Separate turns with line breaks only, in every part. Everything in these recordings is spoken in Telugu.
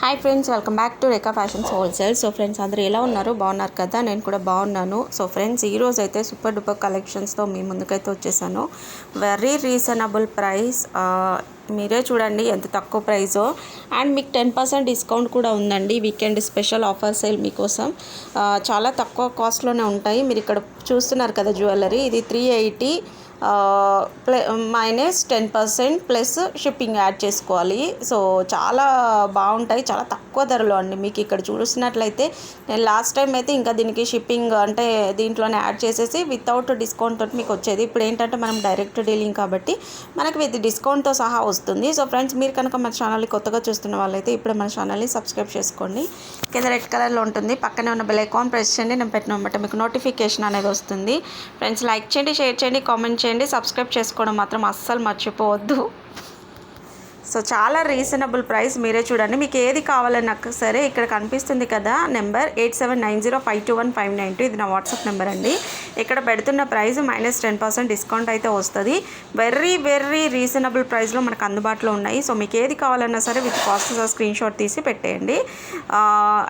Hi friends, welcome back to Rekha fashions wholesale. So friends, అందరూ ఎలా ఉన్నారు? బాగున్నారు కదా? నేను కూడా బాగున్నాను. సో ఫ్రెండ్స్, ఈరోజు అయితే సూపర్ డూపర్ కలెక్షన్స్తో మీ ముందుకైతే వచ్చేసాను. Very reasonable price. మీరే చూడండి ఎంత తక్కువ ప్రైజో. అండ్ మీకు 10% డిస్కౌంట్ కూడా ఉందండి. వీకెండ్ స్పెషల్ ఆఫర్ సేల్ మీకోసం. చాలా తక్కువ కాస్ట్లోనే ఉంటాయి. మీరు ఇక్కడ చూస్తున్నారు కదా జ్యువెలరీ, ఇది 380 -10% ప్లస్ షిప్పింగ్ యాడ్ చేసుకోవాలి. సో చాలా బాగుంటాయి, చాలా తక్కువ ధరలో అండి. మీకు ఇక్కడ చూసినట్లయితే నేను లాస్ట్ టైం అయితే ఇంకా దీనికి షిప్పింగ్ అంటే దీంట్లోనే యాడ్ చేసేసి వితౌట్ డిస్కౌంట్ తోటి మీకు వచ్చేది. ఇప్పుడు ఏంటంటే మనం డైరెక్ట్ డీలింగ్ కాబట్టి మనకి విత్ డిస్కౌంట్తో సహా వస్తుంది. సో ఫ్రెండ్స్, మీరు కనుక మన ఛానల్ని కొత్తగా చూస్తున్న వాళ్ళైతే ఇప్పుడు మన ఛానల్ని సబ్స్క్రైబ్ చేసుకోండి. కింద రెడ్ కలర్లో ఉంటుంది, పక్కనే ఉన్న బెల్ ఐకాన్ ప్రెస్ చేయండి. నేను పెట్టిన వెంబట మీకు నోటిఫికేషన్ అనేది వస్తుంది. ఫ్రెండ్స్, లైక్ చేయండి, షేర్ చేయండి, కామెంట్ చేయండి, సబ్స్క్రైబ్ చేసుకోవడం మాత్రం అస్సలు మర్చిపోవద్దు. సో చాలా రీజనబుల్ ప్రైస్. మీరే చూడండి, మీకు ఏది కావాలన్నా సరే ఇక్కడ కనిపిస్తుంది కదా నెంబర్ 8790521592. ఇది నా వాట్సాప్ నెంబర్ అండి. ఇక్కడ పెడుతున్న ప్రైస్ -10% డిస్కౌంట్ అయితే వస్తుంది. వెరీ రీజనబుల్ ప్రైస్లో మనకు అందుబాటులో ఉన్నాయి. సో మీకు ఏది కావాలన్నా సరే విత్ కాస్ట్ స్క్రీన్ షాట్ తీసి పెట్టేయండి.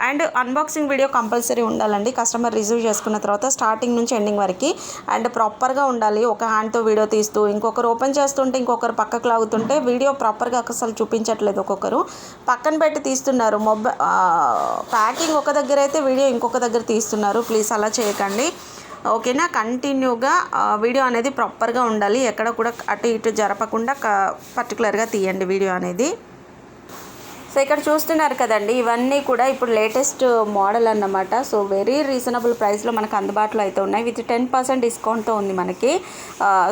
అండ్ అన్బాక్సింగ్ వీడియో కంపల్సరీ ఉండాలండి. కస్టమర్ రిసీవ్ చేసుకున్న తర్వాత స్టార్టింగ్ నుంచి ఎండింగ్ వరకు అండ్ ప్రాపర్గా ఉండాలి. ఒక హ్యాండ్తో వీడియో తీస్తూ ఇంకొకరు ఓపెన్ చేస్తుంటే ఇంకొకరు పక్కకు లాగుతుంటే వీడియో ప్రాపర్గా అసలు చూపించట్లేదు. ఒక్కొక్కరు పక్కన పెట్టి తీస్తున్నారు. ప్యాకింగ్ ఒక దగ్గర అయితే వీడియో ఇంకొక దగ్గర తీస్తున్నారు. ప్లీజ్ అలా చేయకండి, ఓకేనా? కంటిన్యూగా వీడియో అనేది ప్రాపర్గా ఉండాలి. ఎక్కడ కూడా అటు ఇటు జరపకుండా పర్టికులర్గా తీయండి వీడియో అనేది. సో ఇక్కడ చూస్తున్నారు కదండి, ఇవన్నీ కూడా ఇప్పుడు లేటెస్ట్ మోడల్ అన్నమాట. సో వెరీ రీజనబుల్ ప్రైస్లో మనకు అందుబాటులో అయితే ఉన్నాయి. విత్ 10% డిస్కౌంట్తో ఉంది మనకి.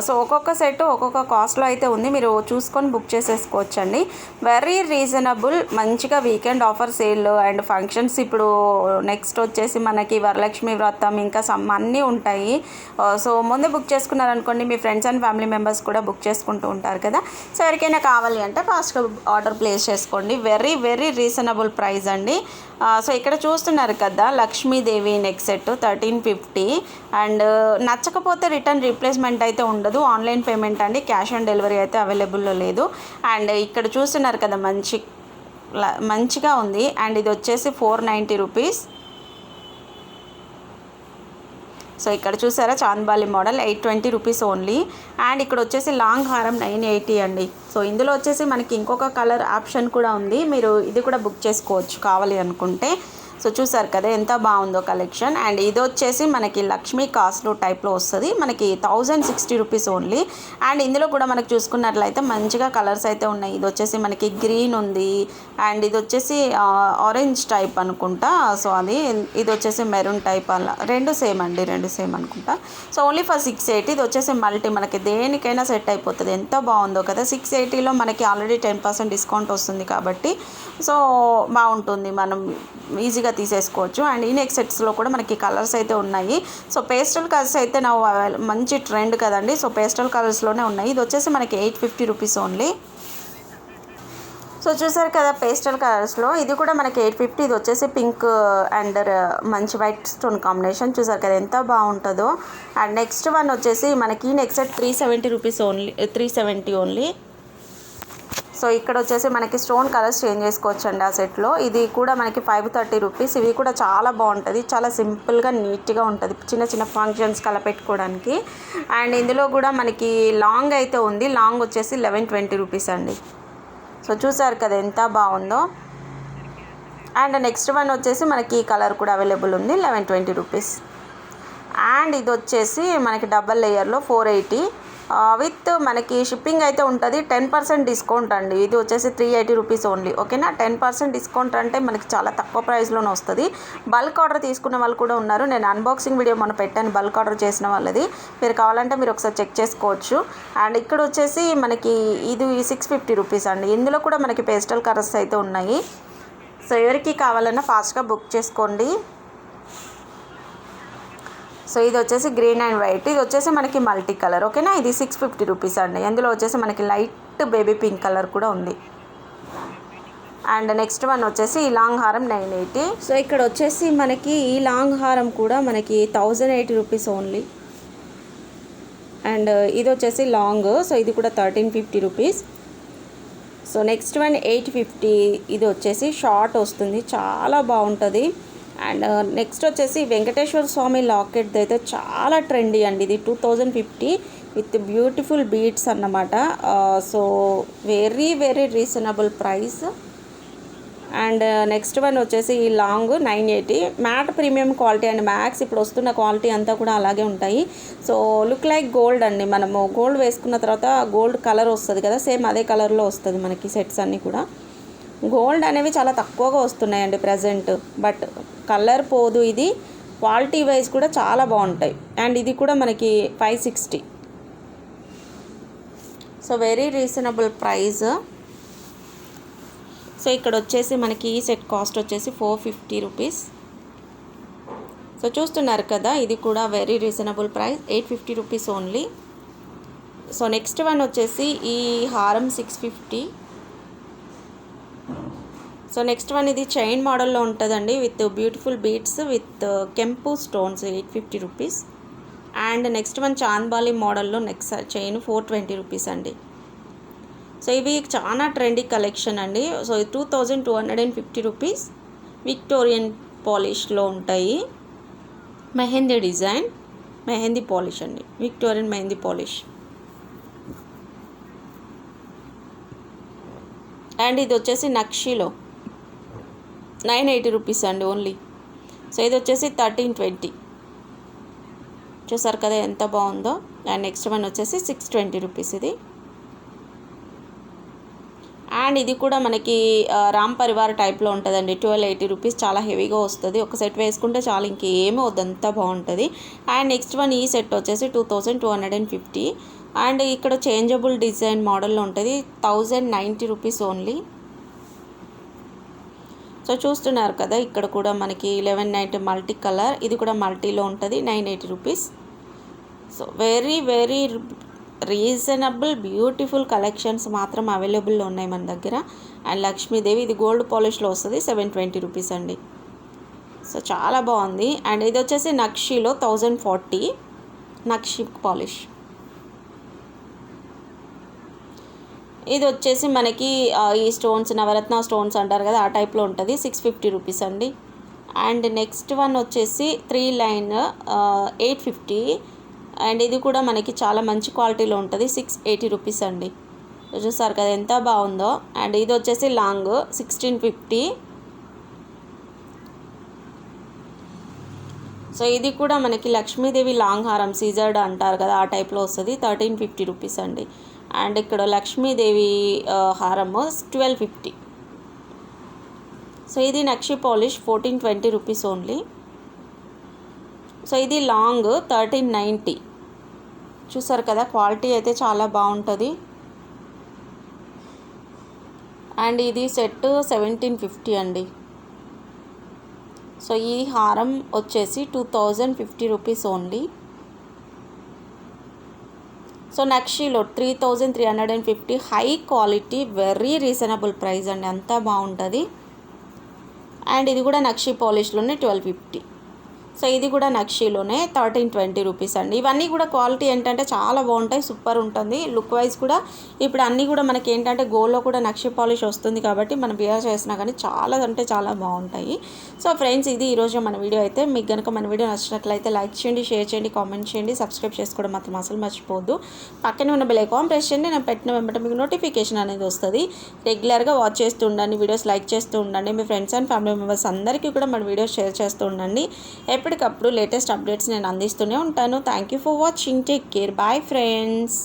సో ఒక్కొక్క సెట్ ఒక్కొక్క కాస్ట్లో అయితే ఉంది. మీరు చూసుకొని బుక్ చేసేసుకోవచ్చండి. వెరీ రీజనబుల్, మంచిగా weekend offer sale and functions. ఇప్పుడు నెక్స్ట్ వచ్చేసి మనకి వరలక్ష్మి వ్రతం ఇంకా అన్నీ ఉంటాయి. సో ముందే బుక్ చేసుకున్నారనుకోండి, మీ ఫ్రెండ్స్ అండ్ ఫ్యామిలీ మెంబర్స్ కూడా బుక్ చేసుకుంటూ ఉంటారు కదా. సో ఎవరికైనా కావాలి అంటే ఫాస్ట్గా ఆర్డర్ ప్లేస్ చేసుకోండి. వెరీ రీజనబుల్ ప్రైస్ అండి. సో ఇక్కడ చూస్తున్నారు కదా లక్ష్మీదేవి నెక్ సెట్ 1350. అండ్ నచ్చకపోతే రిటర్న్ రీప్లేస్మెంట్ అయితే ఉండదు. ఆన్లైన్ పేమెంట్ అండి, క్యాష్ ఆన్ డెలివరీ అయితే అవైలబుల్లో లేదు. అండ్ ఇక్కడ చూస్తున్నారు కదా మంచిగా ఉంది. అండ్ ఇది వచ్చేసి 490 రూపీస్. సో ఇక్కడ చూసారా chandbali model 820 rupees only. And ఇక్కడ వచ్చేసి లాంగ్ హారం 980 అండి. సో ఇందులో వచ్చేసి మనకి ఇంకొక కలర్ ఆప్షన్ కూడా ఉంది. మీరు ఇది కూడా బుక్ చేసుకోవచ్చు కావాలి అనుకుంటే. సో చూసారు కదా ఎంత బాగుందో కలెక్షన్. అండ్ ఇది వచ్చేసి మనకి లక్ష్మీ కాస్ట్లో టైప్లో వస్తుంది. మనకి 1060 రూపీస్ ఓన్లీ. అండ్ ఇందులో కూడా మనకి చూసుకున్నట్లయితే మంచిగా కలర్స్ అయితే ఉన్నాయి. ఇది వచ్చేసి మనకి గ్రీన్ ఉంది. అండ్ ఇది వచ్చేసి ఆరెంజ్ టైప్ అనుకుంటా. సో ఇది వచ్చేసి మెరూన్ టైప్. అలా రెండు సేమ్ అనుకుంటా. So only for 680. ఇది వచ్చేసి మల్టీ, మనకి దేనికైనా సెట్ అయిపోతుంది. ఎంత బాగుందో కదా. 680లో మనకి ఆల్రెడీ 10% డిస్కౌంట్ వస్తుంది కాబట్టి సో బాగుంటుంది, మనం ఈజీగా తీసేసుకోవచ్చు. అండ్ ఈ నెక్ సెట్స్లో కూడా మనకి కలర్స్ అయితే ఉన్నాయి. సో పేస్టల్ కలర్స్ అయితే నా మంచి ట్రెండ్ కదండి. సో పేస్టల్ కలర్స్లోనే ఉన్నాయి. ఇది వచ్చేసి మనకి 850 రూపీస్ ఓన్లీ. సో చూసారు కదా పేస్టల్ కలర్స్లో ఇది కూడా మనకి 850. ఇది వచ్చేసి పింక్ అండ్ మంచి వైట్ స్టోన్ కాంబినేషన్. చూసారు కదా ఎంత బాగుంటుందో. అండ్ నెక్స్ట్ వన్ వచ్చేసి మనకి neck set 370 rupees only, 370 only. So ఇక్కడ వచ్చేసి మనకి స్టోన్ కలర్స్ చేంజ్ చేసుకోవచ్చు అండి ఆ సెట్లో. ఇది కూడా మనకి 530 రూపీస్. ఇవి కూడా చాలా బాగుంటుంది, చాలా సింపుల్గా నీట్గా ఉంటుంది చిన్న ఫంక్షన్స్ కల పెట్టుకోవడానికి. అండ్ ఇందులో కూడా మనకి లాంగ్ అయితే ఉంది. లాంగ్ వచ్చేసి 1120 రూపీస్ అండి. సో చూసారు కదా ఎంత బాగుందో. అండ్ నెక్స్ట్ వన్ వచ్చేసి మనకి ఈ కలర్ కూడా అవైలబుల్ ఉంది, 1120 రూపీస్. అండ్ ఇది వచ్చేసి మనకి డబల్ లేయర్లో 480 విత్ మనకి షిప్పింగ్ అయితే ఉంటుంది. 10% డిస్కౌంట్ అండి. ఇది వచ్చేసి 380 రూపీస్ ఓన్లీ, ఓకేనా? 10% డిస్కౌంట్ అంటే మనకి చాలా తక్కువ ప్రైస్లోనే వస్తుంది. బల్క్ ఆర్డర్ తీసుకున్న వాళ్ళు కూడా ఉన్నారు. నేను అన్బాక్సింగ్ వీడియో మనం పెట్టాను బల్క్ ఆర్డర్ చేసిన వాళ్ళది. మీరు కావాలంటే మీరు ఒకసారి చెక్ చేసుకోవచ్చు. అండ్ ఇక్కడ వచ్చేసి మనకి ఇది 650 రూపీస్ అండి. ఇందులో కూడా మనకి పేస్టల్ కలర్స్ అయితే ఉన్నాయి. సో ఎవరికి కావాలన్నా ఫాస్ట్గా బుక్ చేసుకోండి. సో ఇది వచ్చేసి గ్రీన్ అండ్ వైట్. ఇది వచ్చేసి మనకి మల్టీ కలర్, ఓకేనా? ఇది 650 రూపీస్ అండి. అందులో వచ్చేసి మనకి లైట్ బేబీ పింక్ కలర్ కూడా ఉంది. అండ్ నెక్స్ట్ వన్ వచ్చేసి ఈ లాంగ్ హారం 980. సో ఇక్కడ వచ్చేసి మనకి ఈ లాంగ్ హారం కూడా మనకి 1080 రూపీస్ ఓన్లీ. అండ్ ఇది వచ్చేసి లాంగ్. సో ఇది కూడా 1350 రూపీస్. సో నెక్స్ట్ వన్ 850, ఇది వచ్చేసి షార్ట్ వస్తుంది, చాలా బాగుంటుంది. అండ్ నెక్స్ట్ వచ్చేసి వెంకటేశ్వర స్వామి లాకెట్ అయితే చాలా ట్రెండీ అండి. ఇది 2050 విత్ బ్యూటిఫుల్ బీడ్స్ అన్నమాట. So very very reasonable price. And next one వచ్చేసి ఈ long 980 mat premium quality and max ఇప్పుడు వస్తున్న క్వాలిటీ అంతా కూడా అలాగే ఉంటాయి. సో లుక్ లైక్ గోల్డ్ అండి. మనము గోల్డ్ వేసుకున్న తర్వాత గోల్డ్ కలర్ వస్తుంది కదా, సేమ్ అదే కలర్లో వస్తుంది మనకి సెట్స్ అన్నీ కూడా. గోల్డ్ అనేవి చాలా తక్కువగా వస్తున్నాయండి ప్రజెంట్, బట్ కలర్ పోదు. ఇది క్వాలిటీ వైజ్ కూడా చాలా బాగుంటాయి. అండ్ ఇది కూడా మనకి 560. So very reasonable price. So ఇక్కడ వచ్చేసి మనకి ఈ సెట్ కాస్ట్ వచ్చేసి 450 రూపీస్. సో చూస్తున్నారు కదా, ఇది కూడా very reasonable price, 850 rupees only. So next one వచ్చేసి ఈ హారం 650. సో నెక్స్ట్ వన్ ఇది చైన్ మోడల్లో ఉంటుందండి విత్ బ్యూటిఫుల్ బీడ్స్ విత్ కెంపు stones, 850 rupees. And next one chandbali మోడల్లో నెక్స్ట్ చైన్ 420 రూపీస్ అండి. సో ఇవి చాలా ట్రెండీ కలెక్షన్ అండి. So 2250 rupees. విక్టోరియన్ పాలిష్లో ఉంటాయి. మెహందీ డిజైన్, మెహందీ పాలిష్ అండి, విక్టోరియన్ మెహందీ పాలిష్. అండ్ ఇది వచ్చేసి నక్షిలో 980 రూపీస్ అండి ఓన్లీ. సో ఇది వచ్చేసి 1320. చూసారు కదా ఎంత బాగుందో. అండ్ నెక్స్ట్ వన్ వచ్చేసి 620 రూపీస్ ఇది. అండ్ ఇది కూడా మనకి రామ్ పరివార్ టైప్లో ఉంటుందండి, 1280 రూపీస్. చాలా హెవీగా వస్తుంది, ఒక సెట్ వేసుకుంటే చాలా ఇంకేమీ వద్దంతా బాగుంటుంది. అండ్ నెక్స్ట్ వన్ ఈ సెట్ వచ్చేసి 2250. అండ్ ఇక్కడ చేంజబుల్ డిజైన్ మోడల్లో ఉంటుంది, 1090 రూపీస్ ఓన్లీ. సో చూస్తున్నారు కదా, ఇక్కడ కూడా మనకి 1190 మల్టీ కలర్, ఇది కూడా మల్టీలో ఉంటుంది, 980 rupees. So very very reasonable beautiful collections మాత్రం అవైలబుల్లో ఉన్నాయి మన దగ్గర. అండ్ లక్ష్మీదేవి ఇది గోల్డ్ పాలిష్లో వస్తుంది, 720 రూపీస్ అండి. సో చాలా బాగుంది. అండ్ ఇది వచ్చేసి నక్షిలో 1040 నక్షి పాలిష్. ఇది వచ్చేసి మనకి ఈ స్టోన్స్ నవరత్న స్టోన్స్ అంటారు కదా, ఆ టైప్లో ఉంటుంది, 650 రూపీస్ అండి. అండ్ నెక్స్ట్ వన్ వచ్చేసి 3 లైన్ 850. అండ్ ఇది కూడా మనకి చాలా మంచి క్వాలిటీలో ఉంటుంది, 680 రూపీస్ అండి. చూసారు కదా ఎంత బాగుందో. అండ్ ఇది వచ్చేసి లాంగ్ 1650. సో ఇది కూడా మనకి లక్ష్మీదేవి లాంగ్ హారం సీజర్డ్ అంటారు కదా, ఆ టైప్లో వస్తుంది, 1350 రూపీస్ అండి. అండ్ ఇక్కడ లక్ష్మీదేవి హారము 1250. సో ఇది నక్షి పాలిష్ 1420 రూపీస్ ఓన్లీ. సో ఇది లాంగ్ 1390. చూసారు కదా క్వాలిటీ అయితే చాలా బాగుంటుంది. అండ్ ఇది సెట్ 1750 అండి. సో ఈ హారం వచ్చేసి 2050 రూపీస్ ఓన్లీ. సో నక్షిలో 3350, high quality very reasonable price అండి, అంతా బాగుంటుంది. అండ్ ఇది కూడా నక్షి పాలిష్లోనే 1250. సో ఇది కూడా నక్షిలోనే 1320 రూపీస్ అండి. ఇవన్నీ కూడా క్వాలిటీ ఏంటంటే చాలా బాగుంటాయి, సూపర్ ఉంటుంది. లుక్ వైజ్ కూడా ఇప్పుడు అన్నీ కూడా మనకి ఏంటంటే గోల్డ్లో కూడా నక్షి పాలిష్ వస్తుంది కాబట్టి మనం బియర్ చేసినా కానీ చాలా అంటే చాలా బాగుంటాయి. సో ఫ్రెండ్స్, ఇది ఈరోజు మన వీడియో అయితే. మీకు కనుక మన వీడియో నచ్చినట్లయితే లైక్ చేయండి, షేర్ చేయండి, కామెంట్ చేయండి, సబ్స్క్రైబ్ చేసుకోవడం మాత్రం అసలు మర్చిపోవద్దు. పక్కనే ఉన్న బెల్ ఐకాన్ ప్రెస్ చేయండి, నేను పెట్టిన వెంబట మీకు నోటిఫికేషన్ అనేది వస్తుంది. రెగ్యులర్గా వాచ్ చేస్తూ ఉండండి, వీడియోస్ లైక్ చేస్తూ ఉండండి, మీ ఫ్రెండ్స్ అండ్ ఫ్యామిలీ మెంబర్స్ అందరికీ కూడా మన వీడియోస్ షేర్ చేస్తూ ఉండండి. ఎప్పటికప్పుడు లేటెస్ట్ అప్డేట్స్ నేను అందిస్తూనే ఉంటాను. Thank you for watching. Take care. Bye friends.